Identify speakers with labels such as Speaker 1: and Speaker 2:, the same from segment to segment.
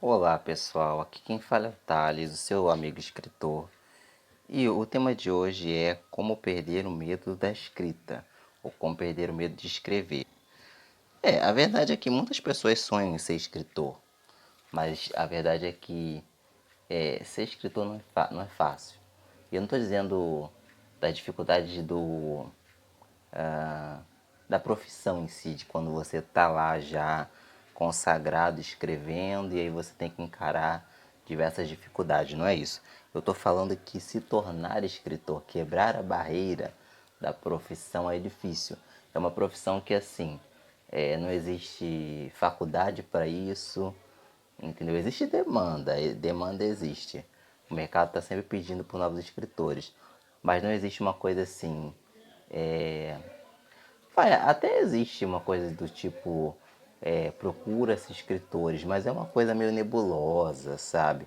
Speaker 1: Olá pessoal, aqui quem fala é o Thales, o seu amigo escritor. E o tema de hoje é como perder o medo da escrita, ou como perder o medo de escrever. A verdade é que muitas pessoas sonham em ser escritor, mas a verdade é que ser escritor não é fácil. E eu não estou dizendo da dificuldade da profissão em si, de quando você está lá já consagrado, escrevendo, e aí você tem que encarar diversas dificuldades, não é isso. Eu estou falando que se tornar escritor, quebrar a barreira da profissão é difícil. É uma profissão que, assim, não existe faculdade para isso, entendeu? Existe demanda, demanda existe. O mercado está sempre pedindo por novos escritores, mas não existe uma coisa assim, até existe uma coisa do tipo, procura-se escritores, mas é uma coisa meio nebulosa, sabe?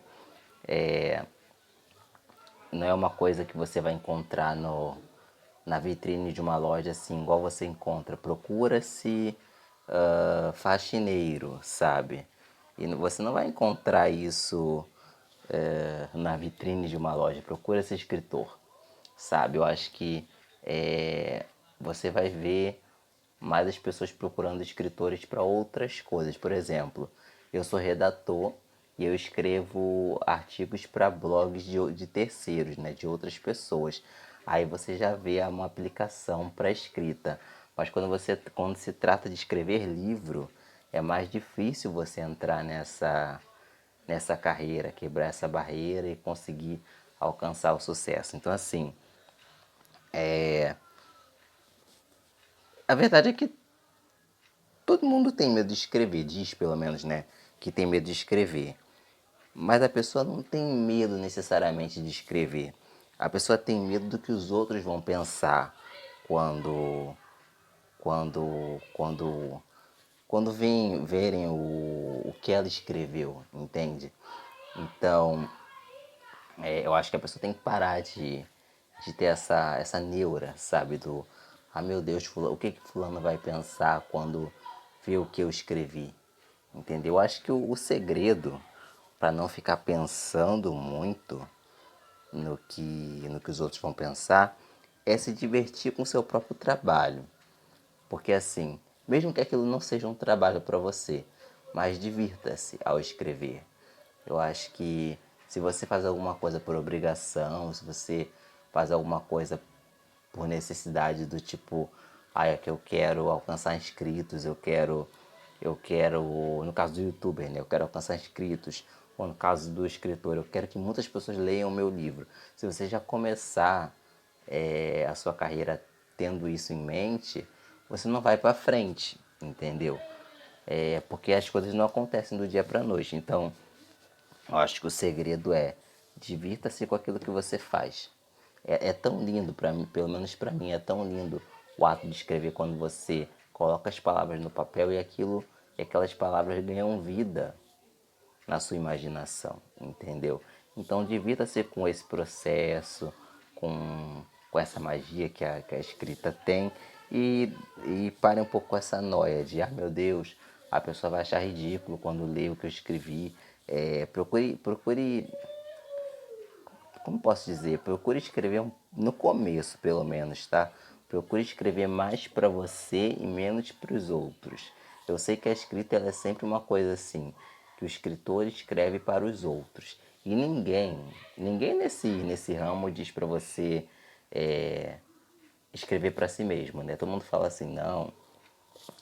Speaker 1: Não é uma coisa que você vai encontrar na vitrine de uma loja assim, igual você encontra. Procura-se faxineiro, sabe? E você não vai encontrar isso na vitrine de uma loja. Procura-se escritor, sabe? Eu acho que você vai ver mais as pessoas procurando escritores para outras coisas. Por exemplo, eu sou redator e eu escrevo artigos para blogs de terceiros, né, de outras pessoas. Aí você já vê uma aplicação para escrita. Mas quando se trata de escrever livro, é mais difícil você entrar nessa carreira, quebrar essa barreira e conseguir alcançar o sucesso. Então, assim, a verdade é que todo mundo tem medo de escrever, diz pelo menos, né? Que tem medo de escrever. Mas a pessoa não tem medo necessariamente de escrever. A pessoa tem medo do que os outros vão pensar quando quando quando verem o que ela escreveu, entende? Então, eu acho que a pessoa tem que parar de ter essa neura, sabe? Ah meu Deus, o que fulano vai pensar quando ver o que eu escrevi? Entendeu? Eu acho que o segredo para não ficar pensando muito no que os outros vão pensar é se divertir com o seu próprio trabalho. Porque assim, mesmo que aquilo não seja um trabalho para você, mas divirta-se ao escrever. Eu acho que se você faz alguma coisa por obrigação, se você faz alguma coisa por necessidade do tipo, é que eu quero alcançar inscritos, eu quero, no caso do youtuber, né, eu quero alcançar inscritos, ou no caso do escritor, eu quero que muitas pessoas leiam o meu livro. Se você já começar a sua carreira tendo isso em mente, você não vai para frente, entendeu? Porque as coisas não acontecem do dia para noite. Então, eu acho que o segredo é divirta-se com aquilo que você faz. É tão lindo para mim, pelo menos para mim, é tão lindo o ato de escrever quando você coloca as palavras no papel e aquelas palavras ganham vida na sua imaginação, entendeu? Então divirta-se com esse processo, com essa magia que a escrita tem e pare um pouco com essa noia de, meu Deus, a pessoa vai achar ridículo quando lê o que eu escrevi. Procure, como posso dizer, procure escrever no começo, pelo menos, tá? Procure escrever mais para você e menos para os outros. Eu sei que a escrita ela é sempre uma coisa assim, que o escritor escreve para os outros. E ninguém nesse ramo diz para você é, escrever para si mesmo, né? Todo mundo fala assim, não,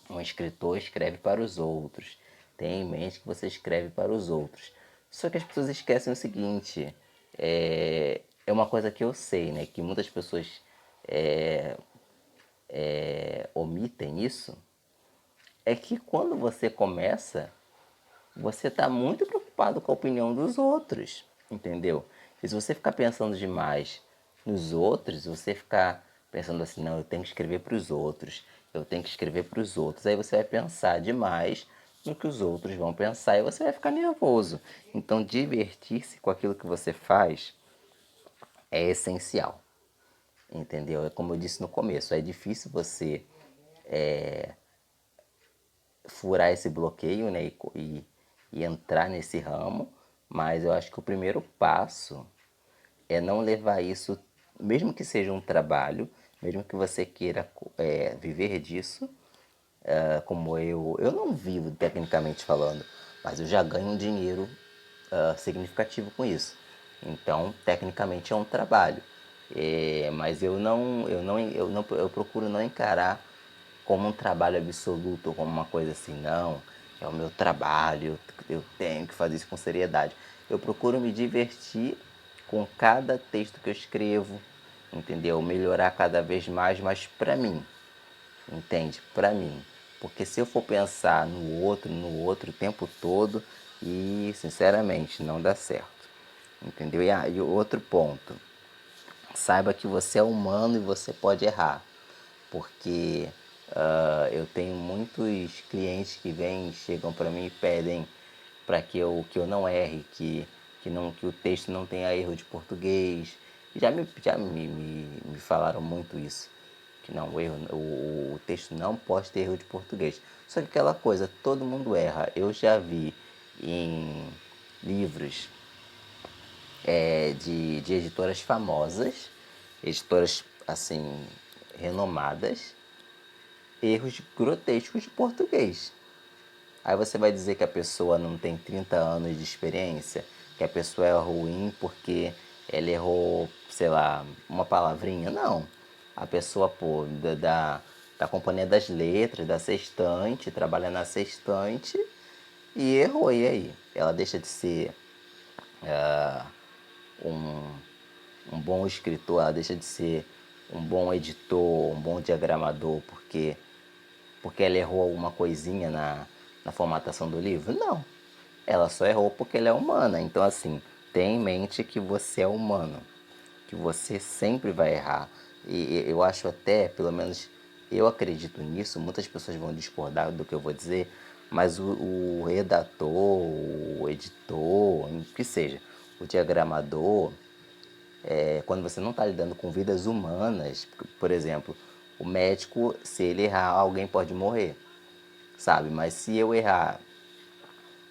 Speaker 1: um escritor escreve para os outros. Tenha em mente que você escreve para os outros. Só que as pessoas esquecem o seguinte: é uma coisa que eu sei, né? Que muitas pessoas omitem isso. É que quando você começa, você está muito preocupado com a opinião dos outros, entendeu? E se você ficar pensando demais nos outros, você ficar pensando assim, não, eu tenho que escrever para os outros, eu tenho que escrever para os outros, aí você vai pensar demais no que os outros vão pensar e você vai ficar nervoso. Então, divertir-se com aquilo que você faz é essencial, entendeu? É como eu disse no começo, é difícil você furar esse bloqueio, né, e e entrar nesse ramo, mas eu acho que o primeiro passo é não levar isso, mesmo que seja um trabalho, mesmo que você queira viver disso, como eu não vivo tecnicamente falando, mas eu já ganho um dinheiro significativo com isso. Então, tecnicamente é um trabalho. Mas eu procuro não encarar como um trabalho absoluto, como uma coisa assim, não, é o meu trabalho, eu tenho que fazer isso com seriedade. Eu procuro me divertir com cada texto que eu escrevo, entendeu? Melhorar cada vez mais, mas pra mim, entende? Pra mim. Porque se eu for pensar no outro o tempo todo, e sinceramente não dá certo. Entendeu? E o outro ponto, saiba que você é humano e você pode errar. Porque eu tenho muitos clientes que vêm, chegam para mim e pedem para que eu não erre, que o texto não tenha erro de português. Já me falaram muito isso. Que não, o texto não pode ter erro de português. Só que aquela coisa, todo mundo erra. Eu já vi em livros de editoras famosas, editoras assim, renomadas, erros grotescos de português. Aí você vai dizer que a pessoa não tem 30 anos de experiência, que a pessoa é ruim porque ela errou, sei lá, uma palavrinha. Não. A pessoa, pô, da Companhia das Letras, da Sextante, trabalha na Sextante e errou. E aí? Ela deixa de ser um, um bom escritor, ela deixa de ser um bom editor, um bom diagramador, porque ela errou alguma coisinha na formatação do livro? Não. Ela só errou porque ela é humana. Então, assim, tenha em mente que você é humano, que você sempre vai errar. E eu acho até, pelo menos eu acredito nisso, muitas pessoas vão discordar do que eu vou dizer, mas o redator, o editor, o que seja, o diagramador, quando você não está lidando com vidas humanas, por exemplo, o médico, se ele errar, alguém pode morrer, sabe? Mas se eu errar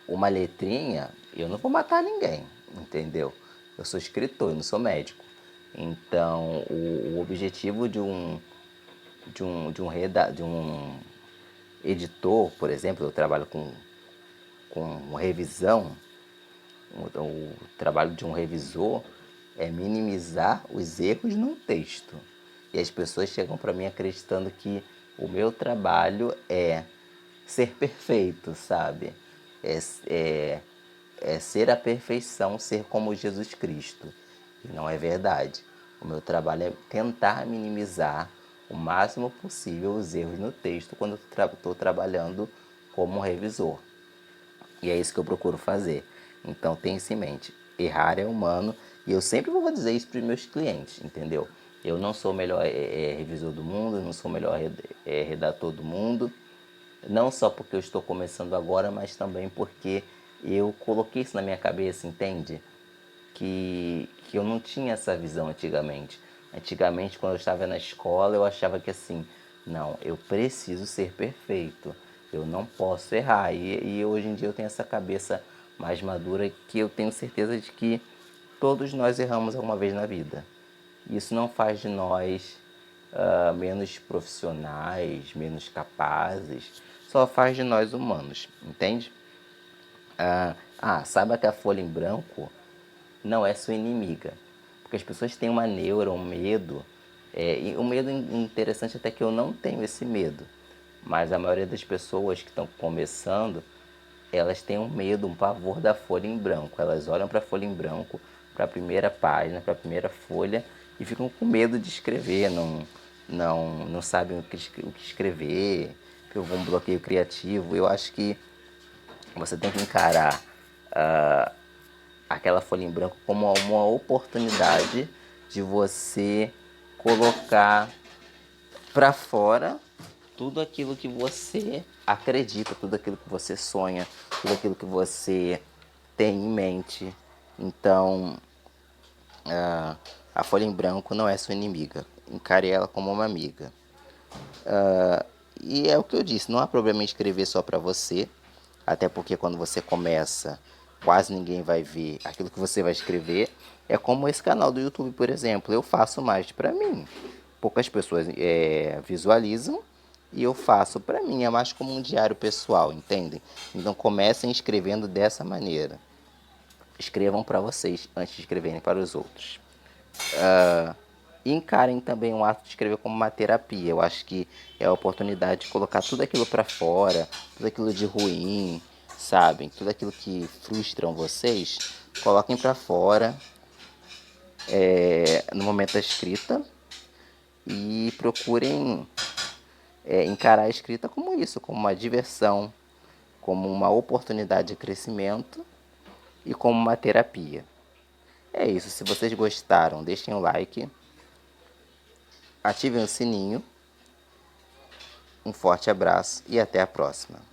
Speaker 1: uma letrinha, eu não vou matar ninguém, entendeu? Eu sou escritor, eu não sou médico. Então, o objetivo de um editor, por exemplo, eu trabalho com revisão, o trabalho de um revisor é minimizar os erros no texto. E as pessoas chegam para mim acreditando que o meu trabalho é ser perfeito, sabe? É, é, é ser a perfeição, ser como Jesus Cristo. E não é verdade. O meu trabalho é tentar minimizar o máximo possível os erros no texto quando estou trabalhando como revisor. E é isso que eu procuro fazer. Então tenha isso em mente. Errar é humano e eu sempre vou dizer isso para os meus clientes, entendeu? Eu não sou o melhor revisor do mundo, não sou o melhor redator do mundo. Não só porque eu estou começando agora, mas também porque eu coloquei isso na minha cabeça, entende? Que eu não tinha essa visão antigamente. Antigamente, quando eu estava na escola, eu achava que assim, não, eu preciso ser perfeito, eu não posso errar. E hoje em dia eu tenho essa cabeça mais madura que eu tenho certeza de que todos nós erramos alguma vez na vida. Isso não faz de nós menos profissionais, menos capazes, só faz de nós humanos, entende? Saiba que a folha em branco não é sua inimiga. Porque as pessoas têm uma neura, um medo. E um medo interessante até que eu não tenho esse medo. Mas a maioria das pessoas que estão começando, elas têm um medo, um pavor da folha em branco. Elas olham para a folha em branco, para a primeira página, para a primeira folha e ficam com medo de escrever, não sabem o que escrever, ficam um bloqueio criativo. Eu acho que você tem que encarar aquela folha em branco como uma oportunidade de você colocar para fora tudo aquilo que você acredita, tudo aquilo que você sonha, tudo aquilo que você tem em mente. Então, a folha em branco não é sua inimiga. Encare ela como uma amiga. E é o que eu disse, não há problema em escrever só para você. até porque quando você começa, quase ninguém vai ver aquilo que você vai escrever. É como esse canal do YouTube, por exemplo, eu faço mais para mim. Poucas pessoas visualizam e eu faço para mim, é mais como um diário pessoal, entendem? Então comecem escrevendo dessa maneira. Escrevam para vocês antes de escreverem para os outros. E encarem também o ato de escrever como uma terapia. Eu acho que é a oportunidade de colocar tudo aquilo para fora, tudo aquilo de ruim, sabem? Tudo aquilo que frustram vocês, coloquem para fora no momento da escrita e procurem encarar a escrita como isso, como uma diversão, como uma oportunidade de crescimento e como uma terapia. É isso, se vocês gostaram, deixem o like, ativem o sininho. Um forte abraço e até a próxima.